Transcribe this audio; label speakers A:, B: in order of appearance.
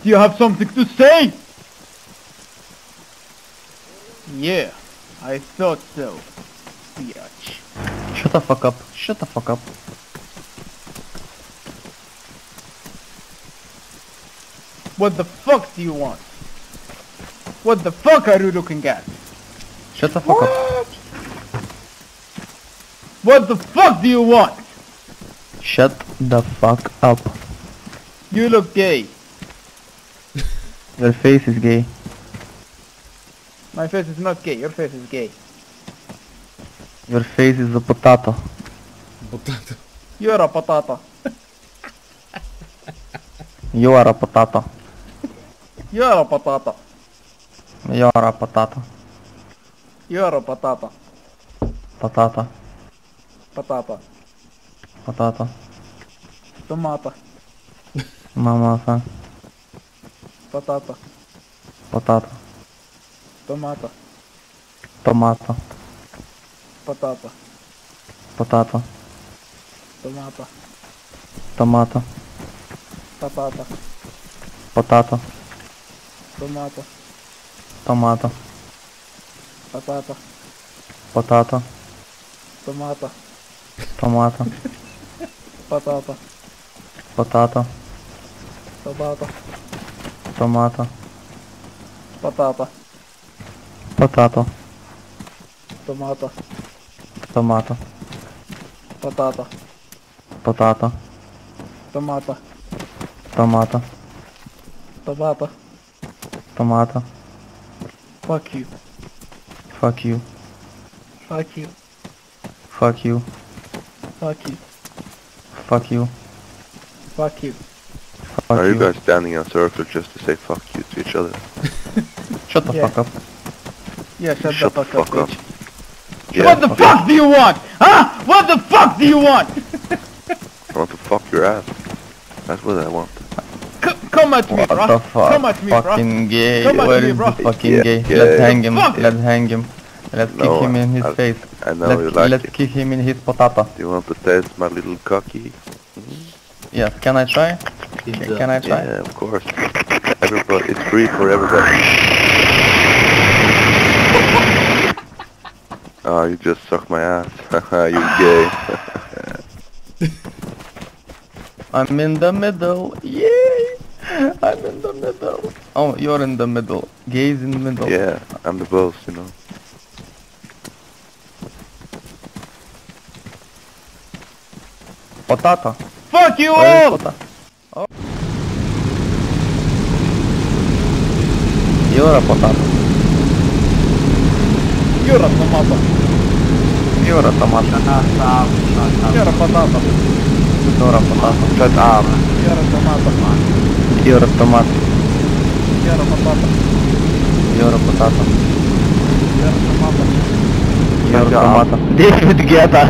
A: Do you have something to say? Yeah, I thought so. Biatch.
B: Shut the fuck up. Shut the fuck up.
A: What the fuck do you want? What the fuck are you looking at?
B: Shut the fuck up.
A: What the fuck do you want?
B: Shut the fuck up.
A: You look gay.
B: Your face is gay.
A: My face is not gay, your face is gay.
B: Your face is a potato.
C: Potato.
A: You're a patata.
B: You are a potato.
A: You're a patata.
B: You are a potato.
A: You're a patata.
B: Potato.
A: Patata.
B: Potato.
A: Tomata.
B: Mamasa.
A: Patata.
B: Potato.
A: Tomata.
B: Tomato.
A: Patata.
B: Potato.
A: Tomata.
B: Tomato.
A: Patata.
B: Potato.
A: Tomata.
B: Tomato.
A: Patata.
B: Potato.
A: Tomata.
B: Tomato.
A: Patata.
B: Potato.
A: Tomata.
B: Tomato.
A: Patata.
B: Potato.
A: Tomata.
B: Tomato.
A: Patata.
B: Potato.
A: Tomata.
B: Tomato.
A: Tomata.
B: Tomato.
A: Fuck you.
B: Fuck you.
A: Fuck you.
B: Fuck you.
A: Fuck you.
B: Fuck you.
A: Fuck you.
B: Fuck
D: Are you
B: you.
D: guys standing in a circle just to say fuck you to each other?
B: Shut the
A: Yeah.
B: fuck up.
A: Yeah, shut
D: Shut
A: the
D: the
A: fuck up,
D: fuck up.
A: bitch.
D: Yeah,
A: What the fuck do you want? Huh? What the fuck do you want?
D: I want to fuck your ass. That's what I want.
A: Come at me,
B: What
A: bro.
B: the fuck?
A: Come at me, bro.
B: Fucking gay.
A: Come at
B: Where
A: me,
B: is
A: bro.
B: the fucking
D: Yeah,
B: gay?
D: yeah.
B: Let's hang him.
A: Fuck.
B: Let's hang him. Let's kick
D: No,
B: him in his
D: I-
B: face.
D: I know you like
B: Let's
D: it.
B: kick him in his potato.
D: Do you want to taste my little cocky?
B: Yes, can I try? Can I try?
D: Yeah, of course. Everybody, it's free for everybody. Oh, you just suck my ass. Haha, you gay.
B: I'm in the middle. Yay! I'm in the middle. Oh, you're in the middle. Gay's in the middle.
D: Yeah, I'm the boss, you know.
B: Potato.
A: Fuck you
B: Where is
A: all!
B: potato? Oh. You're a potato.
A: You're a tomato.
B: You're a tomato.
A: You're a patata.
B: You're a potato.
D: Shut up.
A: You're a tomato.
B: You're a tomato.
A: You're a patata.
B: You're a potato.
A: You're a tomato.
B: You're a
D: Shut up.
B: tomato. David Guetta.